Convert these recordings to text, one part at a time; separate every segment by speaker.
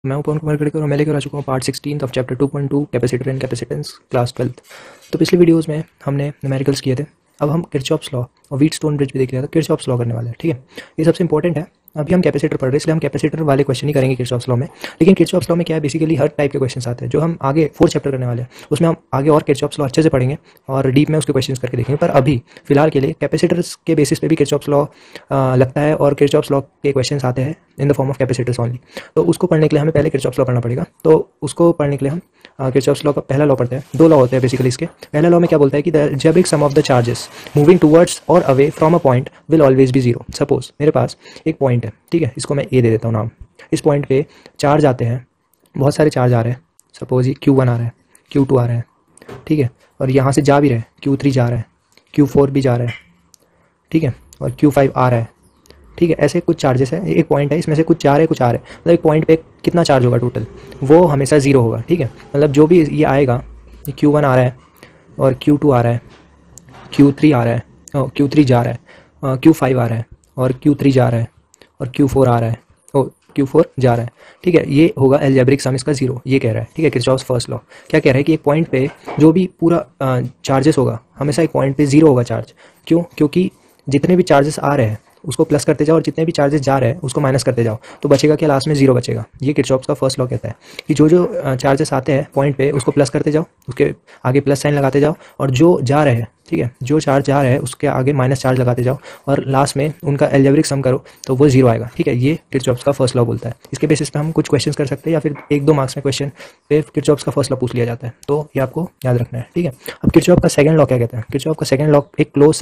Speaker 1: मैं हूं पवन कुमार गड़कर और मैं लेकर आ चुका हूँ part 16 of chapter 2.2 capacitor and capacitance class 12th। तो पिछले वीडियोस में हमने न्यूमेरिकल्स किए थे। अब हम किरचॉफ्स लॉ और व्हीटस्टोन ब्रिज भी देख लिया था। किरचॉफ्स लॉ करने वाले हैं, ठीक है। ये सबसे इंपॉर्टेंट है। अभी हम कैपेसिटर पढ़ रहे हैं, इसलिए हम कैपेसिटर वाले क्वेश्चन ही करेंगे किरचॉफ्स लॉ में। लेकिन किरचॉफ्स लॉ में क्या है, बेसिकली हर टाइप के क्वेश्चन आते हैं जो हम आगे 4th चैप्टर करने वाले हैं। उसमें हम आगे और किरचॉफ्स लॉ अच्छे से पढ़ेंगे और डीप में उसके क्वेश्चन करके देखेंगे। पर अभी फिलहाल के लिए कैपेसिटर्स के बेसिस पे भी किरचॉफ्स लॉ लगता है और किरचॉफ्स लॉ के क्वेश्चन आते हैं in the form of capacitors only. तो उसको पढ़ने के लिए हमें पहले किरचॉफ्स लॉ पढ़ना पड़ेगा। तो उसको पढ़ने के लिए हम किरचॉफ्स लॉ का पहला लॉ पढ़ते हैं। दो लॉ होते हैं बेसिकली इसके। पहला लॉ में क्या बोलता है कि the algebraic sum of the charges moving towards और away from a point will always be zero. Suppose मेरे पास एक पॉइंट है, ठीक है, इसको मैं ए दे देता हूँ नाम। इस पॉइंट पे चार्ज आते हैं, बहुत सारे चार्ज आ रहे हैं। सपोज ये Q1 आ रहा है, Q2 आ रहा है, ठीक है, और यहाँ से जा भी रहे हैं, Q3 जा रहा है, Q4 भी जा रहा है, ठीक है, और Q5 आ रहा है, ठीक है। ऐसे कुछ चार्जेस है, एक पॉइंट है, इसमें से कुछ जा रहे हैं कुछ आ रहे हैं। मतलब एक पॉइंट पे कितना चार्ज होगा टोटल, वो हमेशा जीरो होगा, ठीक है। मतलब जो भी ये आएगा, ये Q1 आ रहा है और Q2 आ रहा है, Q3 आ रहा है और Q3 जा रहा है, Q5 आ रहा है और Q3 जा रहा है और Q4 आ रहा है और Q4 जा रहा है, ठीक है। ये होगा अलजेब्रिक सम इसका जीरो, ये कह रहा है, ठीक है। किरचॉफ्स फर्स्ट लॉ क्या कह रहा है कि एक पॉइंट पे जो भी पूरा चार्जेस होगा, हमेशा एक पॉइंट पे जीरो होगा चार्ज। क्यों? क्योंकि जितने भी चार्जेस आ रहे हैं उसको प्लस करते जाओ और जितने भी चार्जेस जा रहे हैं उसको माइनस करते जाओ, तो बचेगा क्या, लास्ट में जीरो बचेगा। ये किरचॉफ्स का फर्स्ट लॉ कहता है कि जो जो चार्जेस आते हैं पॉइंट पे उसको प्लस करते जाओ, उसके आगे प्लस साइन लगाते जाओ, और जो जा रहे हैं, ठीक है, जो चार्ज जा रहा है उसके आगे माइनस चार्ज लगाते जाओ और लास्ट में उनका अलजेब्रिक सम करो तो वो जीरो आएगा, ठीक है। ये किरचॉफ्स का फर्स्ट लॉ बोलता है। इसके बेसिस पे हम कुछ क्वेश्चंस कर सकते हैं या फिर 1-2 मार्क्स में क्वेश्चन पे किरचॉफ्स का फर्स्ट लॉ पूछ लिया जाता है, तो ये आपको याद रखना है, ठीक है। अब किरचॉफ का सेकंड लॉ क्या कहता है? किरचॉफ का सेकंड लॉ एक क्लोज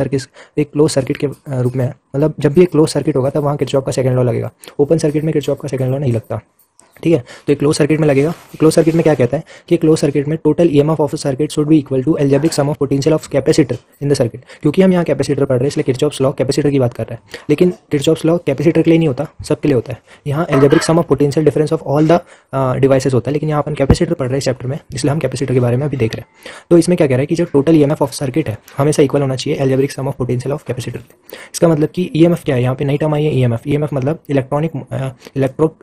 Speaker 1: सर्किट के रूप में है। मतलब जब भी एक क्लोज सर्किट होगा तब वहाँ किरचॉफ का सेकंड लॉ लगेगा। ओपन सर्किट में किरचॉफ का सेकंड लॉ नहीं लगता, ठीक है। तो एक क्लोज सर्किट में लगेगा। क्लोज सर्किट में क्या कहता है कि क्लोज सर्किट में total EMF of a circuit should be equal to algebraic sum of potential of capacitor in the circuit. क्योंकि हम यहाँ कैपेसिटर पढ़ रहे हैं इसलिए किरचॉफ्स लॉ कैपेसिटर की बात कर रहा है, लेकिन किरचॉफ्स लॉ कैपेसिटर के लिए नहीं होता, सबके लिए होता है। यहाँ algebraic sum of potential difference of all the devices होता है, लेकिन यहाँ अपन कैपेसिटर पढ़ रहे हैं इस चैप्टर में, इसलिए हम कैपेसिटर के बारे में अभी देख रहे हैं। तो इसमें क्या कह रहा है कि जो टोटल ईएमएफ ऑफ सर्किट है हमेशा इक्वल होना चाहिए algebraic sum of potential of capacitor. इसका मतलब कि ईएमएफ क्या है, यहाँ पे नई टर्म आई है ईएमएफ। ईएमएफ मतलब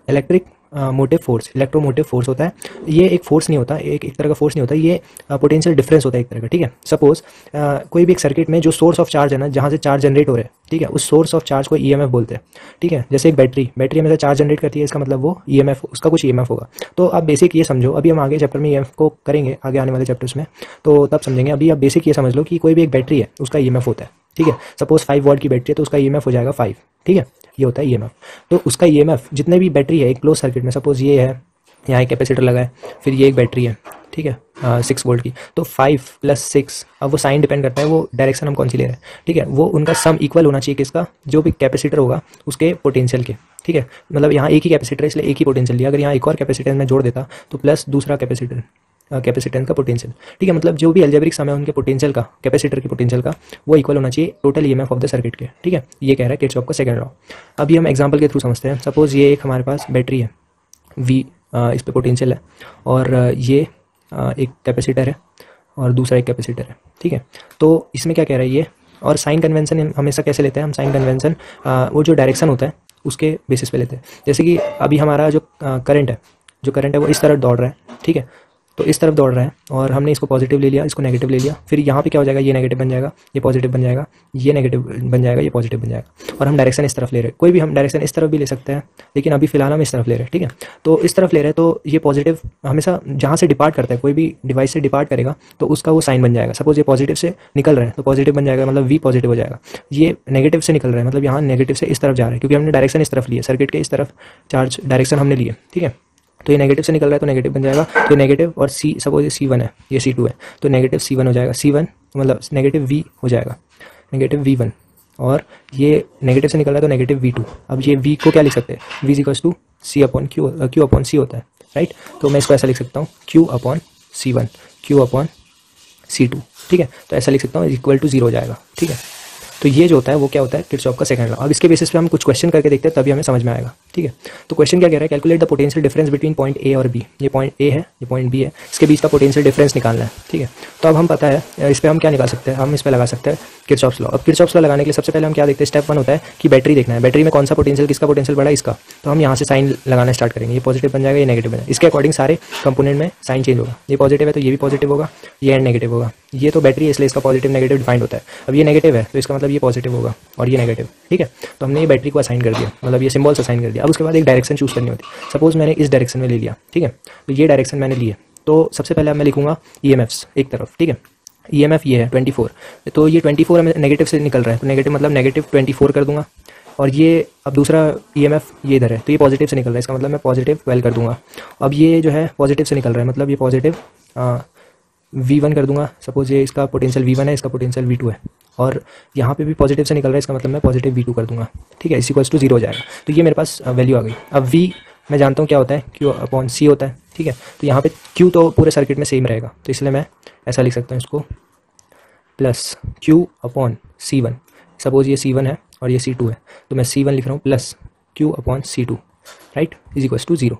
Speaker 1: electric motive force, electromotive force होता है। ये एक फोर्स नहीं होता, एक तरह का फोर्स नहीं होता, ये पोटेंशियल डिफरेंस होता है एक तरह का, ठीक है। सपोज कोई भी एक सर्किट में जो सोर्स ऑफ चार्ज है ना, जहाँ से चार्ज जनरेट हो रहे हैं, ठीक है, उस सोर्स ऑफ चार्ज को ईएमएफ बोलते हैं, ठीक है। जैसे एक बैटरी हमेशा चार्ज जनरेट करती है, इसका मतलब वो ईएमएफ, उसका कुछ ईएमएफ होगा। तो आप बेसिक ये समझो, अभी हम आगे चैप्टर में ईएमएफ को करेंगे, आगे आने वाले चैप्टर्स में, तो तब समझेंगे। अभी आप बेसिक ये समझ लो कि कोई भी एक बैटरी है उसका ईएमएफ होता है, ठीक है। सपोज 5 वोल्ट की बैटरी है तो उसका ईएमएफ हो जाएगा 5, ठीक है। ये होता है ईएमएफ। तो उसका ईएमएफ जितने भी बैटरी है एक क्लोज सर्किट में, सपोज ये है, यहाँ एक कैपेसिटर लगा है, फिर ये एक बैटरी है, ठीक है, 6 वोल्ट की, तो 5 + 6, अब वो साइन डिपेंड करता है, वो डायरेक्शन हम कौन सी ले रहे हैं, ठीक है। वो उनका सम इक्वल होना चाहिए किसका, जो भी कैपेसिटर होगा उसके पोटेंशियल के, ठीक है। मतलब यहाँ एक ही कैपेसिटर है इसलिए एक ही पोटेंशियल लिया। अगर यहाँ एक और कैपेसिटर में जोड़ देता तो प्लस दूसरा कैपेसिटेंस का पोटेंशियल, ठीक है। मतलब जो भी अलजेब्रिक सम है उनके पोटेंशियल का, कैपेसिटर के पोटेंशियल का, वो इक्वल होना चाहिए total EMF of the circuit के, ठीक है। ये कह रहा है किरचॉफ का सेकंड लॉ। अभी हम एग्जांपल के थ्रू समझते हैं। सपोज ये एक हमारे पास बैटरी है V, इस पे पोटेंशियल है, और ये एक कैपेसिटर है और दूसरा एक कैपेसिटर है, ठीक है। तो इसमें क्या कह रहा है ये, और साइन कन्वेंशन हम हमेशा कैसे लेते हैं, हम साइन कन्वेंशन वो जो डायरेक्शन होता है उसके बेसिस पे लेते हैं। जैसे कि अभी हमारा जो करंट है वो इस तरफ दौड़ रहा है, ठीक है। तो इस तरफ दौड़ रहा है और हमने इसको पॉजिटिव ले लिया, इसको नेगेटिव ले लिया, फिर यहाँ पे क्या हो जाएगा, ये नेगेटिव बन जाएगा, ये पॉजिटिव बन जाएगा, ये नेगेटिव बन जाएगा, ये पॉजिटिव बन जाएगा, और हम डायरेक्शन इस तरफ ले रहे हैं। कोई भी हम डायरेक्शन इस तरफ भी ले सकते हैं, लेकिन अभी फिलहाल हम इस तरफ ले रहे हैं, ठीक है। तो इस तरफ ले रहे हैं तो ये पॉजिटिव हमेशा जहाँ से डिपार्ट करता है, कोई भी डिवाइस से डिपार्ट करेगा तो उसका वो साइन बन जाएगा। सपोज ये पॉजिटिव से निकल रहा है तो पॉजिटिव बन जाएगा, मतलब V पॉजिटिव हो जाएगा। ये नेगेटिव से निकल रहा है, मतलब यहाँ नेगेटिव से इस तरफ जा रहा है, क्योंकि हमने डायरेक्शन इस तरफ ली है, सर्किट के इस तरफ चार्ज डायरेक्शन हमने लिए, ठीक है। तो ये नेगेटिव से निकल रहा है तो नेगेटिव बन जाएगा, तो नेगेटिव, और C, सपोज ये C1 है, ये C2 है, तो नेगेटिव C1 हो जाएगा, C1 मतलब नेगेटिव V हो जाएगा, नेगेटिव V1, और ये नेगेटिव से निकल रहा है तो नेगेटिव V2। अब ये V को क्या लिख सकते हैं, V = Q/C होता है, राइट। तो मैं इसको ऐसा लिख सकता हूँ Q/C1, Q/C2, ठीक है। तो ऐसा लिख सकता हूँ, इक्वल टू 0 हो जाएगा, ठीक है। तो ये जो होता है वो क्या होता है, किरचॉफ का सेकंड लॉ। अब इसके बेसिस पे हम कुछ क्वेश्चन करके देखते हैं, तभी हमें समझ में आएगा, ठीक है। तो क्वेश्चन क्या कह रहा है, calculate the potential difference between point A और बी। ये पॉइंट ए है, ये पॉइंट बी है, इसके बीच का पोटेंशियल डिफरेंस निकालना है, ठीक है। तो अब हम पता है इस पर हम क्या निकाल सकते हैं, हम इस पर लगा सकते हैं किरचॉफ्स लॉ। अब किरचॉफ्स लॉ लगाने के लिए सबसे पहले हम क्या देखते हैं, स्टेप 1 होता है कि बैटरी देखना है, बैटरी में कौन सा पोटेंशियल, किसका पोटेंशियल बड़ा है, इसका। तो हम यहाँ से साइन लगाना स्टार्ट करेंगे, ये पॉजिटिव बन जाएगा, ये नेगेटिव बन जाएगा। इसके अकॉर्डिंग सारे कंपोनेंट में साइन चेंज होगा, ये पॉजिटिव है तो ये भी पॉजिटिव होगा, ये एंड नेगेटिव होगा। ये तो बैटरी है इसलिए इसका पॉजिटिव नेगेटिव डिफाइंड होता है। अब ये नेगेटिव है तो इसका मतलब ये पॉजिटिव होगा और ये नेगेटिव, ठीक है। तो हमने ये बैटरी को असाइन कर दिया, मतलब ये सिंबल्स असाइन कर दिया। अब उसके बाद एक डायरेक्शन चूज करनी होती है। सपोज मैंने इस डायरेक्शन में ले लिया, ठीक है, तो ये डायरेक्शन मैंने ली है। तो सबसे पहले अब मैं लिखूंगा EMFs एक तरफ, ठीक है। EMF ये है 24, तो ये 24 हमें नेगेटिव से निकल रहा है, तो नेगेटिव मतलब नेगेटिव 24 कर दूंगा। और ये अब दूसरा EMF ये इधर है, तो ये पॉजिटिव से निकल रहा है, इसका मतलब मैं पॉजिटिव 12 कर दूंगा। अब ये जो है पॉजिटिव से निकल रहा है, मतलब ये पॉजिटिव V1 कर दूंगा। सपोज ये इसका पोटेंशियल V1 है, इसका पोटेंशियल V2 है, और यहाँ पे भी पॉजिटिव से निकल रहा है, इसका मतलब मैं पॉजिटिव V2 कर दूंगा, ठीक है। इसी इक्वल्स टू 0 हो जाएगा। तो ये मेरे पास वैल्यू आ गई। अब V मैं जानता हूँ क्या होता है, Q/C होता है, ठीक है। तो यहाँ पे Q तो पूरे सर्किट में सेम रहेगा, तो इसलिए मैं ऐसा लिख सकता हूँ इसको, प्लस Q/C1। सपोज ये C1 है और ये C2 है, तो मैं C1 लिख रहा हूँ plus Q/C2, right, is equals to 0।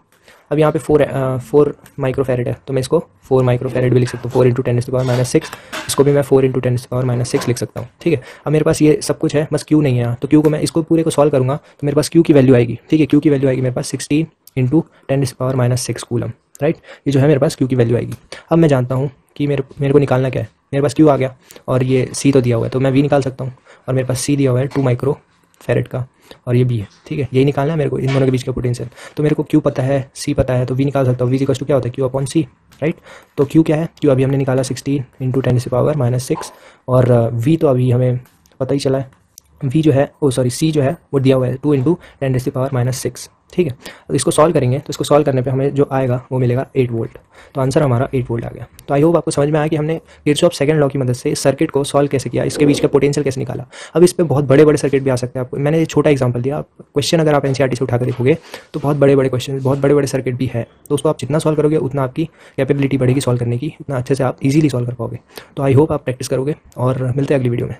Speaker 1: अब यहाँ पे 4 माइक्रोफैरेड है, तो मैं इसको 4 माइक्रोफैरेड भी लिख सकता हूँ, 4 × 10⁻⁶। इसको भी मैं 4 × 10⁻⁶ लिख सकता हूँ, ठीक है। अब मेरे पास ये सब कुछ है, बस Q नहीं है यहाँ, तो Q को मैं इसको पूरे को सॉल्व करूँगा तो मेरे पास Q की वैल्यू आएगी, ठीक है। Q की वैल्यू आएगी मेरे पास 16 × 10⁻�6 कूलम, राइट। ये जो है मेरे पास Q की वैल्यू आएगी। अब मैं जानता हूँ कि मेरे को निकालना क्या है। मेरे पास Q आ गया और ये C तो दिया हुआ है, तो मैं V निकाल सकता हूँ, और मेरे पास C दिया हुआ है 2 माइक्रोफैरेड का, और ये B है, ठीक है। यही निकालना है मेरे को, इन दोनों के बीच का पोटेंशियल। तो मेरे को Q पता है, C पता है, तो V निकाल सकता हूँ। V इक्वल्स टू क्या होता है, Q/C, राइट। तो Q क्या है, Q अभी हमने निकाला 16 × 10⁻⁻6, और V तो अभी हमें पता ही चला है। V जो है C जो है वो दिया हुआ है 2 × 10⁻⁶, ठीक है। तो इसको सॉल्व करेंगे, तो इसको सॉल्व करने पे हमें जो आएगा वो मिलेगा 8 वोल्ट। तो आंसर हमारा 8 वोल्ट आ गया। तो आई होप आपको समझ में आया कि हमने किरचॉफ सेकंड लॉ की मदद से इस सर्किट को सॉल्व कैसे किया, इसके बीच का पोटेंशियल कैसे निकाला। अब इस पे बहुत बड़े बड़े सर्किट भी आ सकते हैं। आपको मैंने छोटा एग्जांपल दिया, क्वेश्चन अगर आप NCERT से उठाकर देखोगे तो बहुत बड़े बड़े क्वेश्चन, बहुत बड़े बड़े सर्किट भी है। तो उसको आप जितना सॉल्व करोगे उतना आपकी कैपेबिलिटी बढ़ेगी सॉल्व करने की, उतना अच्छे से आप इजीली सॉल्व कर पाओगे। तो आई होप आप प्रैक्टिस करोगे, और मिलते हैं अगली वीडियो में।